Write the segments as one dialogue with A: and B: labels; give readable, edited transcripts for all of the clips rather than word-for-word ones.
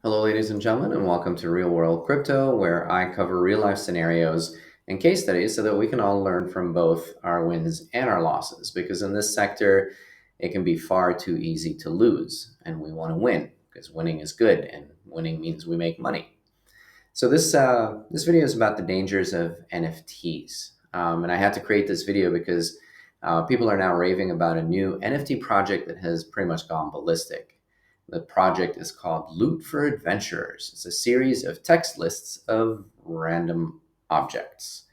A: Hello, ladies and gentlemen, and welcome to Real World Crypto, where I cover real life scenarios and case studies so that we can all learn from both our wins and our losses. Because in this sector, it can be far too easy to lose, and we want to win because winning is good, and winning means we make money. So this video is about the dangers of NFTs, and I had to create this video because people are now raving about a new NFT project that has pretty much gone ballistic. The project is called Loot for Adventurers. It's a series of text lists of random objects.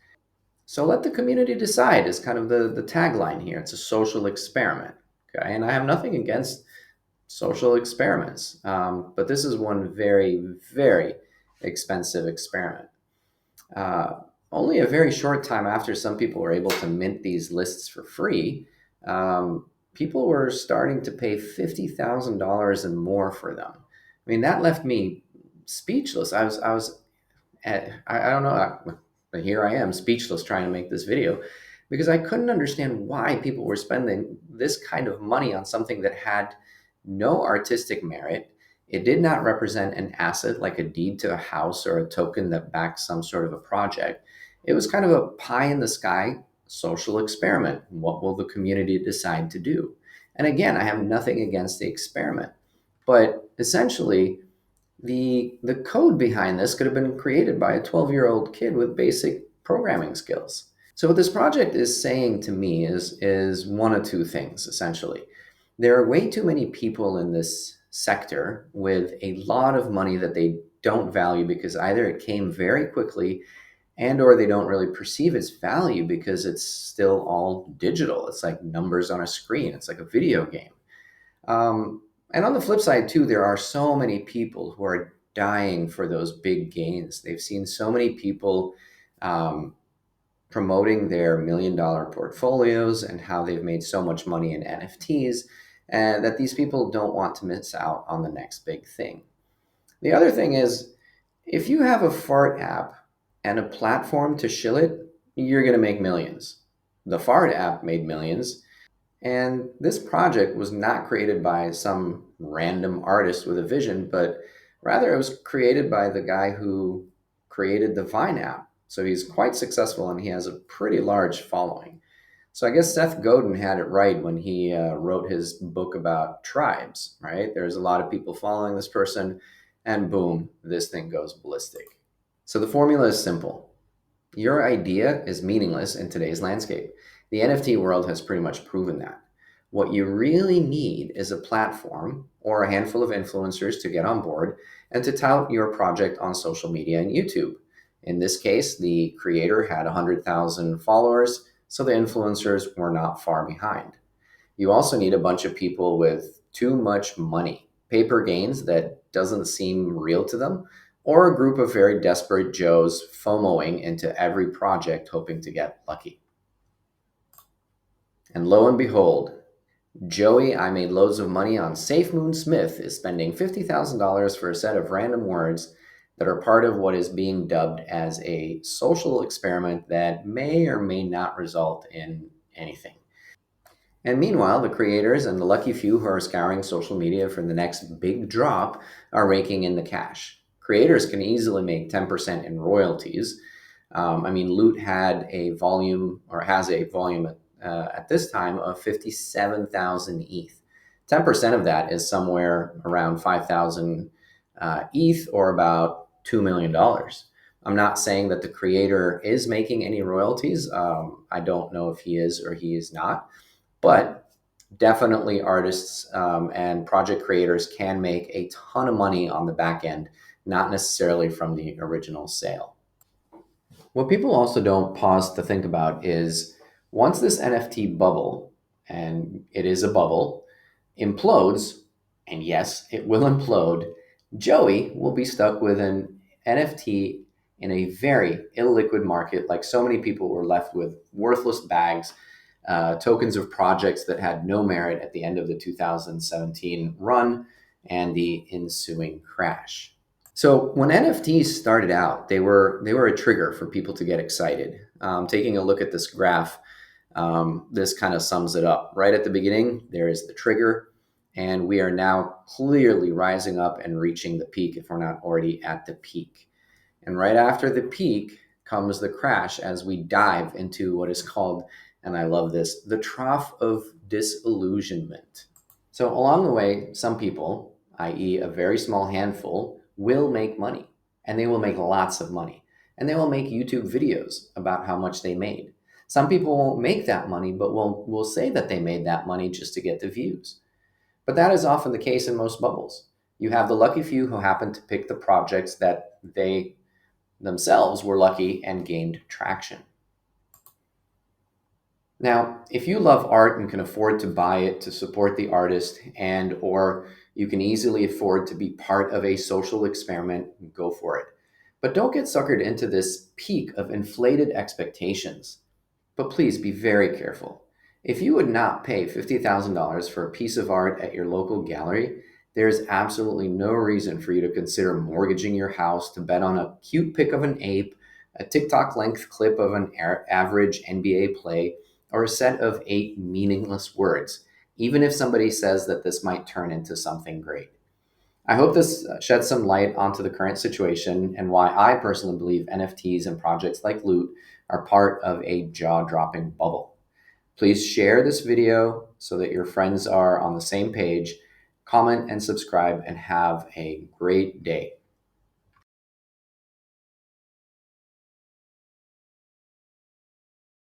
A: So let the community decide is kind of the tagline here. It's a social experiment. Okay, and I have nothing against social experiments. But this is one very, very expensive experiment. Uh, Only a very short time after some people were able to mint these lists for free, people were starting to pay $50,000 and more for them. I mean, that left me speechless. I don't know, but here I am, speechless, trying to make this video because I couldn't understand why people were spending this kind of money on something that had no artistic merit. It did not represent an asset like a deed to a house or a token that backs some sort of a project. It was kind of a pie in the sky social experiment. What will the community decide to do? And again, I have nothing against the experiment, but essentially, the code behind this could have been created by a 12-year-old kid with basic programming skills. So what this project is saying to me is one of two things, essentially. There are way too many people in this sector with a lot of money that they don't value because either it came very quickly and or they don't really perceive its value because it's still all digital. It's like numbers on a screen. It's like a video game. And on the flip side, too, there are so many people who are dying for those big gains. They've seen so many people um, promoting their $1 million portfolios and how they've made so much money in NFTs, and that these people don't want to miss out on the next big thing. The other thing is, if you have a fart app and a platform to shill it, you're going to make millions. The fart app made millions. And this project was not created by some random artist with a vision, but rather it was created by the guy who created the Vine app. So he's quite successful and he has a pretty large following. So I guess Seth Godin had it right when he wrote his book about tribes, right? There's a lot of people following this person, and boom, this thing goes ballistic. So the formula is simple. Your idea is meaningless in today's landscape. The NFT world has pretty much proven that. What you really need is a platform or a handful of influencers to get on board and to tout your project on social media and YouTube. In this case, the creator had 100,000 followers, so the influencers were not far behind. You also need a bunch of people with too much money, paper gains that doesn't seem real to them, or a group of very desperate Joes FOMOing into every project hoping to get lucky. And lo and behold, Joey, I made loads of money on Safe Moon Smith, is spending $50,000 for a set of random words that are part of what is being dubbed as a social experiment that may or may not result in anything. And meanwhile, the creators and the lucky few who are scouring social media for the next big drop are raking in the cash. Creators can easily make 10% in royalties. Loot had a volume, or has a volume at this time, of 57,000 ETH. 10% of that is somewhere around 5,000 ETH, or about $2 million. I'm not saying that the creator is making any royalties. I don't know if he is or he is not. But definitely artists and project creators can make a ton of money on the back end, not necessarily from the original sale. What people also don't pause to think about is once this NFT bubble, and it is a bubble, implodes, and yes, it will implode, Joey will be stuck with an NFT in a very illiquid market, like so many people were left with worthless bags, tokens of projects that had no merit at the end of the 2017 run and the ensuing crash. So when NFTs started out, they were a trigger for people to get excited. Taking a look at this graph, this kind of sums it up. Right at the beginning, there is the trigger, And we are now clearly rising up and reaching the peak if we're not already at the peak. And right after the peak comes the crash as we dive into what is called, and I love this, the trough of disillusionment. So along the way, some people, i.e., a very small handful, will make money, and they will make lots of money, and they will make YouTube videos about how much they made. Some people won't make that money, but will say that they made that money just to get the views. But that is often the case in most bubbles. You have the lucky few who happen to pick the projects that they themselves were lucky and gained traction. Now, if you love art and can afford to buy it to support the artist and or you can easily afford to be part of a social experiment, go for it. But don't get suckered into this peak of inflated expectations. But please be very careful. If you would not pay $50,000 for a piece of art at your local gallery, there is absolutely no reason for you to consider mortgaging your house to bet on a cute pic of an ape, a TikTok length clip of an average NBA play, or a set of 8 meaningless words, even if somebody says that this might turn into something great. I hope this sheds some light onto the current situation and why I personally believe NFTs and projects like Loot are part of a jaw-dropping bubble. Please share this video so that your friends are on the same page. Comment and subscribe and have a great day.